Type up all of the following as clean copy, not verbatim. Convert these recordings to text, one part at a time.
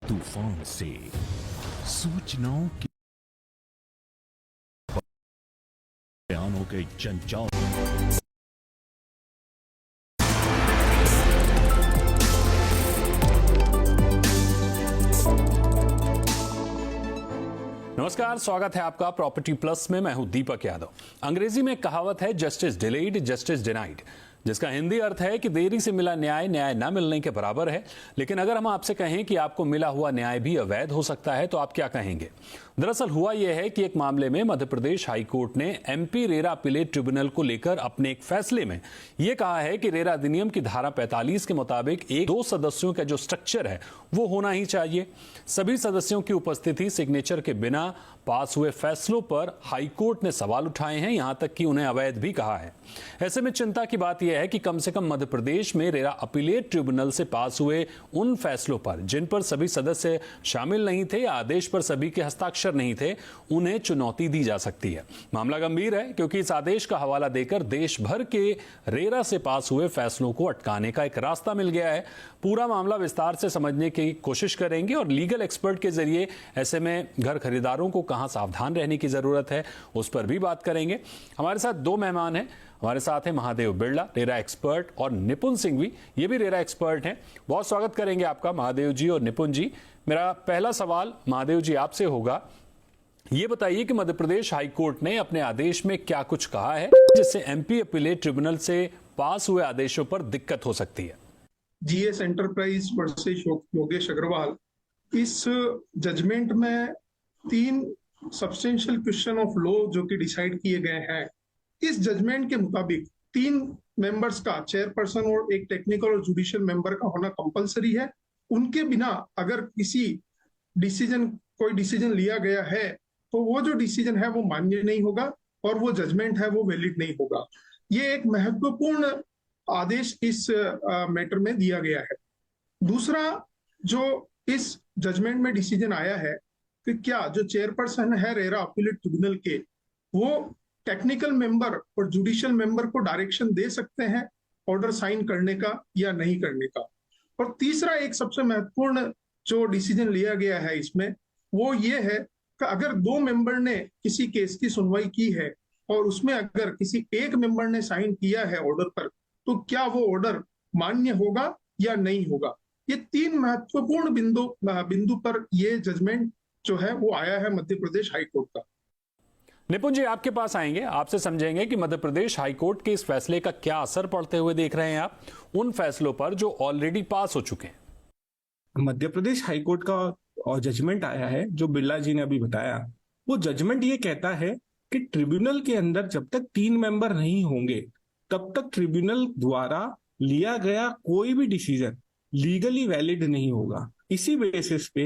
तूफान से सूचनाओं के बयानों के जंजाल। नमस्कार, स्वागत है आपका प्रॉपर्टी प्लस में। मैं हूं दीपक यादव। अंग्रेजी में कहावत है जस्टिस डिलेड जस्टिस डिनाइड, जिसका हिंदी अर्थ है कि देरी से मिला न्याय न्याय न मिलने के बराबर है। लेकिन अगर हम आपसे कहें कि आपको मिला हुआ न्याय भी अवैध हो सकता है तो आप क्या कहेंगे? दरअसल हुआ यह है कि एक मामले में मध्य प्रदेश हाईकोर्ट ने एमपी रेरा अपीलेट ट्रिब्यूनल को लेकर अपने एक फैसले में यह कहा है कि रेरा अधिनियम की धारा 45 के मुताबिक एक दो सदस्यों का जो स्ट्रक्चर है वो होना ही चाहिए। सभी सदस्यों की उपस्थिति, सिग्नेचर के बिना पास हुए फैसलों पर हाईकोर्ट ने सवाल उठाए हैं, यहां तक कि उन्हें अवैध भी कहा है। ऐसे में चिंता की बात यह है कि कम से कम मध्य प्रदेश में रेरा अपीलेट ट्रिब्यूनल से पास हुए उन फैसलों पर जिन पर सभी सदस्य शामिल नहीं थे या आदेश पर सभी के हस्ताक्षर नहीं थे, उन्हें चुनौती दी जा सकती है। मामला गंभीर है क्योंकि इस आदेश का हवाला देकर देश भर के रेरा से पास हुए फैसलों को अटकाने का एक रास्ता मिल गया है। पूरा मामला विस्तार से समझने की कोशिश करेंगे और लीगल एक्सपर्ट के जरिए ऐसे में घर खरीदारों को कहां सावधान रहने की जरूरत है उस पर भी बात करेंगे। हमारे साथ दो मेहमान हैं। हमारे साथ हैं महादेव बिरला, रेरा एक्सपर्ट, और निपुण सिंह भी, ये भी रेरा एक्सपर्ट हैं। बहुत स्वागत करेंगे आपका महादेव जी और निपुण जी। मेरा पहला सवाल महादेव जी आपसे होगा, ये बताइए कि मध्य प्रदेश हाईकोर्ट ने अपने आदेश में क्या कुछ कहा है जिससे एमपी अपीलेट ट्रिब्यूनल से पास हुए आदेशों पर दिक्कत हो सकती है? GS enterprise versus Yogesh Agarwal, इस जजमेंट में 3 सब्सटेंशियल क्वेश्चन ऑफ लॉ जो कि डिसाइड किए गए हैं। इस जजमेंट के मुताबिक 3 मेंबर्स का, चेयरपर्सन और एक टेक्निकल और जुडिशियल मेंबर का होना कंपलसरी है। उनके बिना अगर कोई डिसीजन लिया गया है तो वो जो डिसीजन है वो मान्य नहीं होगा और वो जजमेंट है वो वैलिड नहीं होगा। ये एक महत्वपूर्ण आदेश इस मैटर में दिया गया है। दूसरा, जो इस जजमेंट में डिसीजन आया है कि क्या जो चेयरपर्सन है रेरा अपीलेट ट्रिब्यूनल के, वो टेक्निकल मेंबर और जुडिशियल मेंबर को डायरेक्शन दे सकते हैं ऑर्डर साइन करने का या नहीं करने का। और तीसरा, एक सबसे महत्वपूर्ण जो डिसीजन लिया गया है इसमें, वो ये है कि अगर 2 मेंबर ने किसी केस की सुनवाई की है और उसमें अगर किसी एक मेंबर ने साइन किया है ऑर्डर पर, तो क्या वो ऑर्डर मान्य होगा या नहीं होगा। ये 3 महत्वपूर्ण बिंदु पर ये जजमेंट जो है वो आया है मध्य प्रदेश हाईकोर्ट का। निपुण जी, आपके पास आएंगे, आपसे समझेंगे कि मध्य प्रदेश हाईकोर्ट के इस फैसले का क्या असर पड़ते हुए देख रहे हैं आप उन फैसलों पर जो ऑलरेडी पास हो चुके हैं। मध्य प्रदेश हाईकोर्ट का और जजमेंट आया है जो बिरला जी ने अभी बताया। वो जजमेंट ये कहता है कि ट्रिब्यूनल के अंदर जब तक 3 मेंबर नहीं होंगे तब तक ट्रिब्यूनल द्वारा लिया गया कोई भी डिसीजन लीगली वैलिड नहीं होगा। इसी बेसिस पे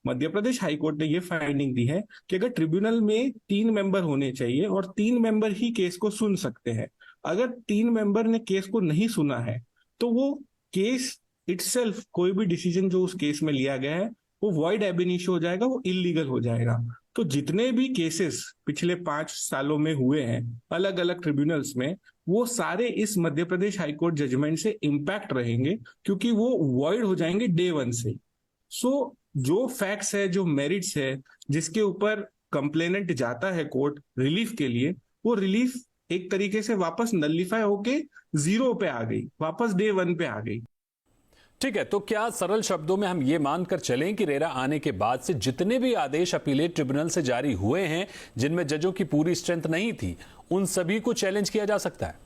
मध्य प्रदेश हाईकोर्ट ने ये फाइंडिंग दी है कि अगर ट्रिब्यूनल में 3 मेंबर होने चाहिए और 3 मेंबर ही केस को सुन सकते हैं। अगर 3 मेंबर ने केस को नहीं सुना है तो वो केस इटसेल्फ, कोई भी डिसीजन जो उस केस में लिया गया है वो वॉइड एब इनिशियो हो जाएगा, वो इलीगल हो जाएगा। तो जितने भी केसेस पिछले 5 सालों में हुए हैं अलग अलग ट्रिब्यूनल्स में, वो सारे इस मध्य प्रदेश हाईकोर्ट जजमेंट से इंपैक्ट रहेंगे क्योंकि वो वॉइड हो जाएंगे डे 1 से। सो जो फैक्ट्स है, जो मेरिट्स है, जिसके ऊपर कंप्लेनेंट जाता है कोर्ट रिलीफ के लिए, वो रिलीफ एक तरीके से वापस नलिफाई होके 0 पे आ गई, वापस डे 1 पे आ गई। ठीक है, तो क्या सरल शब्दों में हम ये मानकर चलें कि रेरा आने के बाद से जितने भी आदेश अपीलेट ट्रिब्यूनल से जारी हुए हैं जिनमें जजों की पूरी स्ट्रेंथ नहीं थी, उन सभी को चैलेंज किया जा सकता है?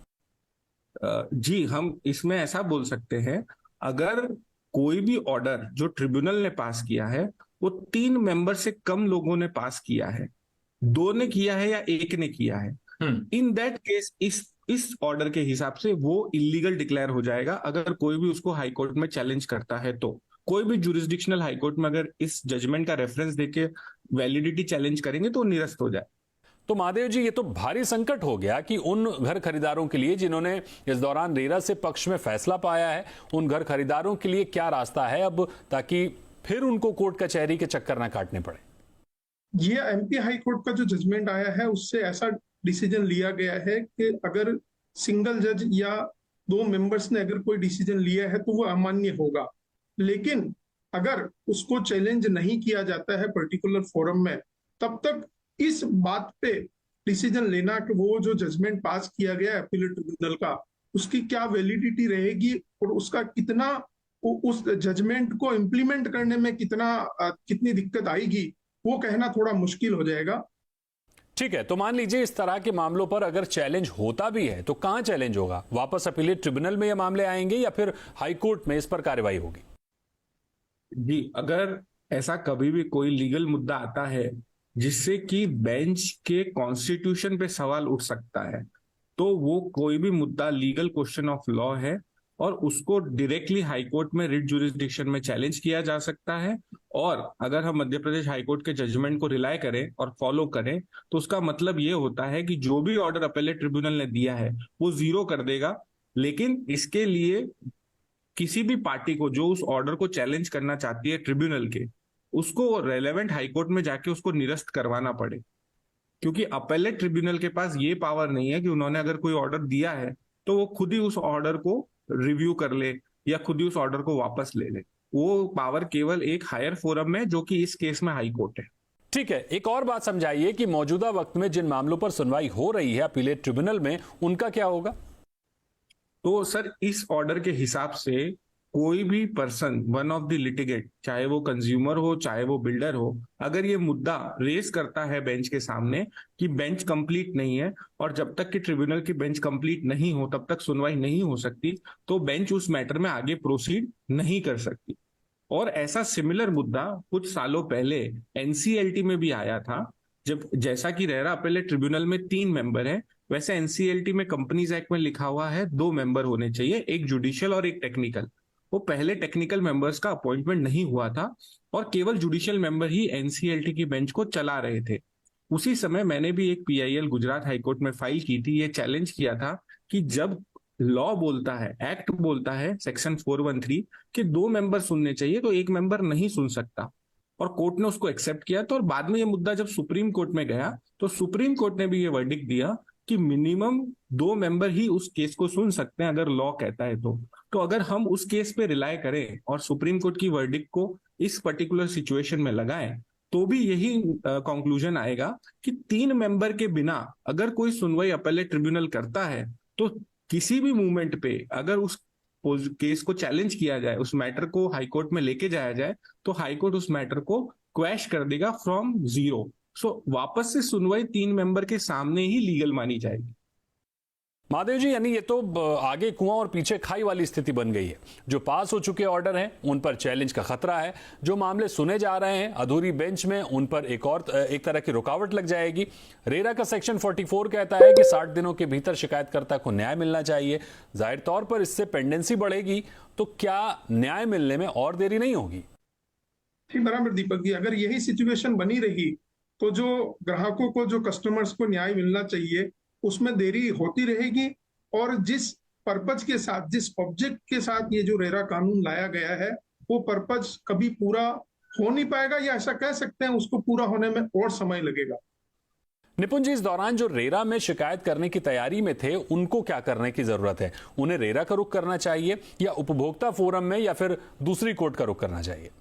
जी, हम इसमें ऐसा बोल सकते हैं, अगर कोई भी ऑर्डर जो ट्रिब्यूनल ने पास किया है वो 3 मेंबर से कम लोगों ने पास किया है, 2 ने किया है या 1 ने किया है, इन दैट केस इस ऑर्डर के हिसाब से वो इलीगल डिक्लेयर हो जाएगा। अगर कोई भी उसको हाईकोर्ट में चैलेंज करता है तो कोई भी जुरिस्डिक्शनल हाईकोर्ट में अगर इस जजमेंट का रेफरेंस देके वैलिडिटी चैलेंज करेंगे तो निरस्त हो जाए। तो महादेव जी, ये तो भारी संकट हो गया कि उन घर खरीदारों के लिए जिन्होंने इस दौरान रेरा से पक्ष में फैसला पाया है, उन घर खरीदारों के लिए क्या रास्ता है अब, ताकि फिर उनको कोर्ट कचहरी के चक्कर ना काटने पड़े? ये एमपी हाई कोर्ट का जो जजमेंट आया है उससे ऐसा डिसीजन लिया गया है कि अगर सिंगल जज या 2 मेंबर्स ने अगर कोई डिसीजन लिया है तो वो अमान्य होगा। लेकिन अगर उसको चैलेंज नहीं किया जाता है पर्टिकुलर फोरम में, तब तक इस बात पे डिसीजन लेना कि वो जो जजमेंट पास किया गया है अपीलेट ट्रिब्यूनल का, उसकी क्या वैलिडिटी रहेगी और उसका कितना उस जजमेंट को इम्प्लीमेंट करने में कितनी दिक्कत आएगी, वो कहना थोड़ा मुश्किल हो जाएगा। ठीक है, तो मान लीजिए इस तरह के मामलों पर अगर चैलेंज होता भी है तो कहां चैलेंज होगा? वापस अपीलेट ट्रिब्यूनल में ये मामले आएंगे या फिर हाई कोर्ट में इस पर कार्रवाई होगी? जी, अगर ऐसा कभी भी कोई लीगल मुद्दा आता है जिससे कि बेंच के कॉन्स्टिट्यूशन पे सवाल उठ सकता है, तो वो कोई भी मुद्दा लीगल क्वेश्चन ऑफ लॉ है और उसको डायरेक्टली हाईकोर्ट में रिट जुरिस्डिक्शन में चैलेंज किया जा सकता है। और अगर हम मध्य प्रदेश हाईकोर्ट के जजमेंट को रिलाय करें और फॉलो करें तो उसका मतलब ये होता है कि जो भी ऑर्डर अपीलेट ट्रिब्यूनल ने दिया है वो जीरो कर देगा। लेकिन इसके लिए किसी भी पार्टी को जो उस ऑर्डर को चैलेंज करना चाहती है ट्रिब्यूनल के, उसको रेलेवेंट हाईकोर्ट में जाके उसको निरस्त करवाना पड़े, क्योंकि अपीलेट ट्रिब्यूनल के पास ये पावर नहीं है कि उन्होंने अगर कोई ऑर्डर दिया है तो वो खुद ही उस ऑर्डर को रिव्यू कर ले या खुद ही उस ऑर्डर को वापस ले ले। वो पावर केवल एक हायर फोरम में, जो कि इस केस में हाई कोर्ट है। ठीक है, एक और बात समझाइए कि मौजूदा वक्त में जिन मामलों पर सुनवाई हो रही है अपीलेट ट्रिब्यूनल में, उनका क्या होगा? तो सर, इस ऑर्डर के हिसाब से कोई भी person, one of the litigant, चाहे वो कंज्यूमर हो चाहे वो बिल्डर हो, अगर ये मुद्दा रेज करता है बेंच के सामने कि बेंच कंप्लीट नहीं है और जब तक कि ट्रिब्यूनल की बेंच कंप्लीट नहीं हो तब तक सुनवाई नहीं हो सकती, तो बेंच उस मैटर में आगे प्रोसीड नहीं कर सकती। और ऐसा सिमिलर मुद्दा कुछ सालों पहले एनसीएलटी में भी आया था। जब जैसा कि रेरा अपीलेट ट्रिब्यूनल में 3 मेंबर है, वैसे एनसीएलटी में कंपनीज एक्ट में लिखा हुआ है 2 मेंबर होने चाहिए, एक जुडिशियल और एक टेक्निकल। वो पहले टेक्निकल मेंबर्स का अपॉइंटमेंट नहीं हुआ था और केवल जुडिशियल मेंबर ही एनसीएलटी की बेंच को चला रहे थे। उसी समय मैंने भी एक पीआईएल गुजरात हाईकोर्ट में फाइल की थी, ये चैलेंज किया था कि जब लॉ बोलता है, एक्ट बोलता है सेक्शन 413 कि 2 मेंबर सुनने चाहिए तो एक मेंबर नहीं सुन सकता, और कोर्ट ने उसको एक्सेप्ट किया। तो और बाद में ये मुद्दा जब सुप्रीम कोर्ट में गया तो सुप्रीम कोर्ट ने भी ये वर्डिक्ट दिया कि मिनिमम 2 मेंबर ही उस केस को सुन सकते हैं अगर लॉ कहता है तो अगर हम उस केस पे रिलाय करें और सुप्रीम कोर्ट की वर्डिक्ट को इस पर्टिकुलर सिचुएशन में लगाएं, तो भी यही कंक्लूजन आएगा कि 3 मेंबर के बिना अगर कोई सुनवाई अपीलेट ट्रिब्यूनल करता है तो किसी भी मूवमेंट पे अगर उस केस को चैलेंज किया जाए, उस मैटर को हाईकोर्ट में लेके जाया जाए, तो हाईकोर्ट उस मैटर को क्वैश कर देगा फ्रॉम जीरो। सो वापस से सुनवाई 3 मेंबर के सामने ही लीगल मानी जाएगी। महादेव जी, यानी ये तो आगे कुआं और पीछे खाई वाली स्थिति बन गई है। जो पास हो चुके ऑर्डर हैं उन पर चैलेंज का खतरा है, जो मामले सुने जा रहे हैं अधूरी बेंच में उन पर एक तरह की रुकावट लग जाएगी। रेरा का सेक्शन 44 कहता है कि 60 दिनों के भीतर शिकायतकर्ता को न्याय मिलना चाहिए। जाहिर तौर पर इससे पेंडेंसी बढ़ेगी, तो क्या न्याय मिलने में और देरी नहीं होगी? ठीक बराबर दीपक जी, अगर यही सिचुएशन बनी रही तो जो ग्राहकों को, जो कस्टमर्स को न्याय मिलना चाहिए उसमें देरी होती रहेगी। और जिस पर्पज के साथ, जिस ऑब्जेक्ट के साथ ये जो रेरा कानून लाया गया है, वो पर्पज कभी पूरा हो नहीं पाएगा, या ऐसा कह सकते हैं उसको पूरा होने में और समय लगेगा। निपुण जी, इस दौरान जो रेरा में शिकायत करने की तैयारी में थे उनको क्या करने की जरूरत है? उन्हें रेरा का रुख करना चाहिए या उपभोक्ता फोरम में या फिर दूसरी कोर्ट का रुख करना चाहिए?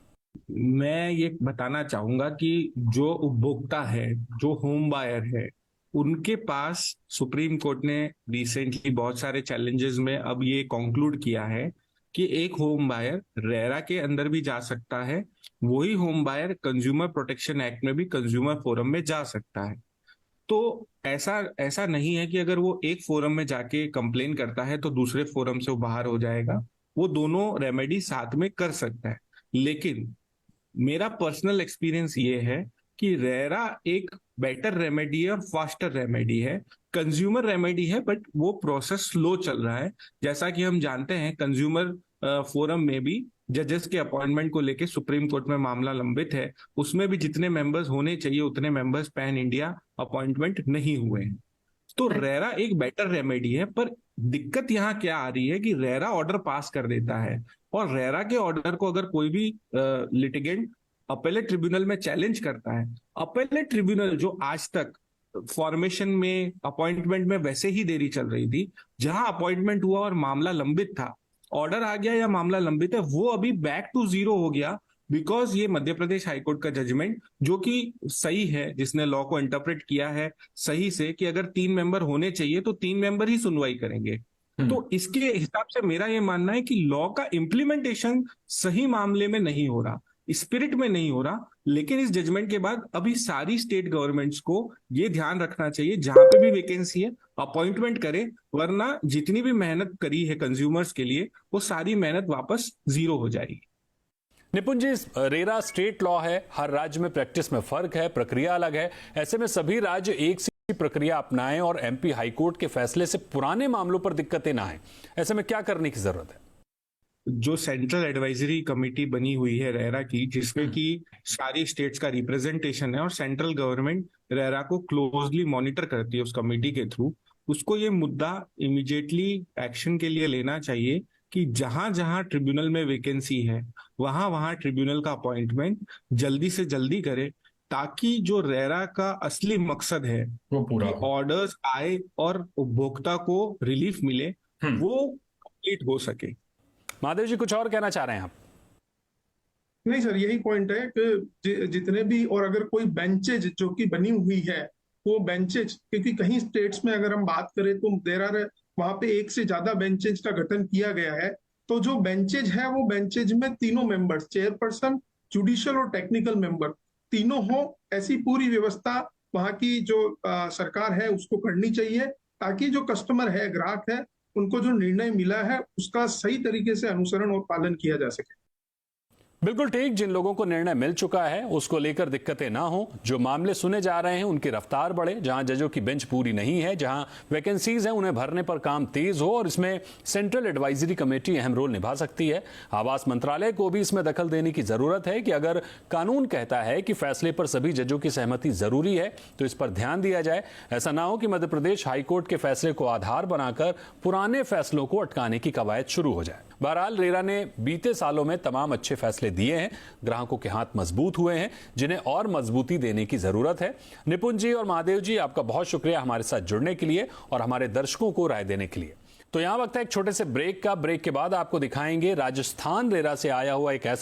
मैं ये बताना चाहूंगा कि जो उपभोक्ता है, जो होम बायर है, उनके पास सुप्रीम कोर्ट ने रिसेंटली बहुत सारे चैलेंजेस में अब ये कंक्लूड किया है कि एक होम बायर रेरा के अंदर भी जा सकता है, वही home buyer consumer protection act में भी कंज्यूमर फोरम में जा सकता है। तो ऐसा नहीं है कि अगर वो एक फोरम में जाके कंप्लेन करता है तो दूसरे फोरम से वो बाहर हो जाएगा। वो दोनों रेमेडी साथ में कर सकता है। लेकिन मेरा पर्सनल एक्सपीरियंस ये है कि रेरा एक बेटर रेमेडी है और फास्टर रेमेडी है। कंज्यूमर रेमेडी है बट वो प्रोसेस स्लो चल रहा है। जैसा कि हम जानते हैं कंज्यूमर फोरम में भी जजेस के अपॉइंटमेंट को लेके सुप्रीम कोर्ट में मामला लंबित है, उसमें भी जितने मेंबर्स होने चाहिए उतने मेंबर्स पैन इंडिया अपॉइंटमेंट नहीं हुए हैं। तो रेरा एक बेटर रेमेडी है, पर दिक्कत यहाँ क्या आ रही है कि रेरा ऑर्डर पास कर देता है और रेरा के ऑर्डर को अगर कोई भी लिटिगेंट अपीलेट ट्रिब्यूनल में चैलेंज करता है, अपीलेट ट्रिब्यूनल जो आज तक फॉर्मेशन में, अपॉइंटमेंट में वैसे ही देरी चल रही थी, जहां अपॉइंटमेंट हुआ और मामला लंबित था, ऑर्डर आ गया या मामला लंबित है, वो अभी बैक टू जीरो हो गया बिकॉज ये मध्य प्रदेश हाईकोर्ट का जजमेंट जो कि सही है, जिसने लॉ को इंटरप्रेट किया है सही से कि अगर 3 मेंबर होने चाहिए तो 3 मेंबर ही सुनवाई करेंगे। तो इसके हिसाब से मेरा ये मानना है कि लॉ का इम्प्लीमेंटेशन सही मामले में नहीं हो रहा, स्पिरिट में नहीं हो रहा। लेकिन इस जजमेंट के बाद अभी सारी स्टेट गवर्नमेंट्स को ये ध्यान रखना चाहिए, जहां पे भी वैकेंसी है अपॉइंटमेंट करे, वरना जितनी भी मेहनत करी है कंज्यूमर्स के लिए वो सारी मेहनत वापस जीरो हो जाएगी। निपुण जी, रेरा स्टेट लॉ है, हर राज्य में प्रैक्टिस में फर्क है, प्रक्रिया अलग है। ऐसे में सभी राज्य एक सी प्रक्रिया अपनाएं और एमपी हाईकोर्ट के फैसले से पुराने मामलों पर दिक्कतें ना आए, ऐसे में क्या करने की जरूरत है? जो सेंट्रल एडवाइजरी कमेटी बनी हुई है रेरा की, जिसमें कि सारी स्टेट्स का रिप्रेजेंटेशन है और सेंट्रल गवर्नमेंट रेरा को क्लोजली मॉनिटर करती है उस कमेटी के थ्रू, उसको ये मुद्दा इमीडिएटली एक्शन के लिए लेना चाहिए कि जहां जहां ट्रिब्यूनल में वैकेंसी है वहां वहां ट्रिब्यूनल का अपॉइंटमेंट जल्दी से जल्दी करे, ताकि जो रेरा का असली मकसद है वो पूरा कि ऑर्डर्स आए और उपभोक्ता को रिलीफ मिले वो कंप्लीट हो सके। महादेव जी, कुछ और कहना चाह रहे हैं आप? नहीं सर, यही पॉइंट है कि जितने भी, और अगर कोई बेंचेज जो कि बनी हुई है वो बेंचेज, क्योंकि कहीं स्टेट्स में अगर हम बात करें तो देर आर वहां पे एक से ज्यादा बेंचेज का गठन किया गया है, तो जो बेंचेज है वो बेंचेज में तीनों मेंबर्स, चेयरपर्सन, जुडिशियल और टेक्निकल मेंबर तीनों हो, ऐसी पूरी व्यवस्था वहां की जो सरकार है उसको करनी चाहिए, ताकि जो कस्टमर है, ग्राहक है, उनको जो निर्णय मिला है उसका सही तरीके से अनुसरण और पालन किया जा सके। बिल्कुल ठीक। जिन लोगों को निर्णय मिल चुका है उसको लेकर दिक्कतें ना हो, जो मामले सुने जा रहे हैं उनकी रफ्तार बढ़े, जहां जजों की बेंच पूरी नहीं है, जहां वैकेंसीज हैं उन्हें भरने पर काम तेज हो, और इसमें सेंट्रल एडवाइजरी कमेटी अहम रोल निभा सकती है। आवास मंत्रालय को भी इसमें दखल देने की जरूरत है कि अगर कानून कहता है कि फैसले पर सभी जजों की सहमति जरूरी है तो इस पर ध्यान दिया जाए। ऐसा ना हो कि मध्य प्रदेश हाईकोर्ट के फैसले को आधार बनाकर पुराने फैसलों को अटकाने की कवायद शुरू हो जाए। बहरहाल रेरा ने बीते सालों में तमाम अच्छे फैसले दिए हैं, ग्राहकों के हाथ मजबूत हुए हैं, जिन्हें और मजबूती देने की जरूरत है। निपुण जी और महादेव जी, आपका बहुत शुक्रिया हमारे साथ जुड़ने के लिए और हमारे दर्शकों को राय देने के लिए। तो यहां वक्त है एक छोटे से ब्रेक का। ब्रेक के बाद आपको दिखाएंगे राजस्थान रेरा से आया हुआ एक ऐसा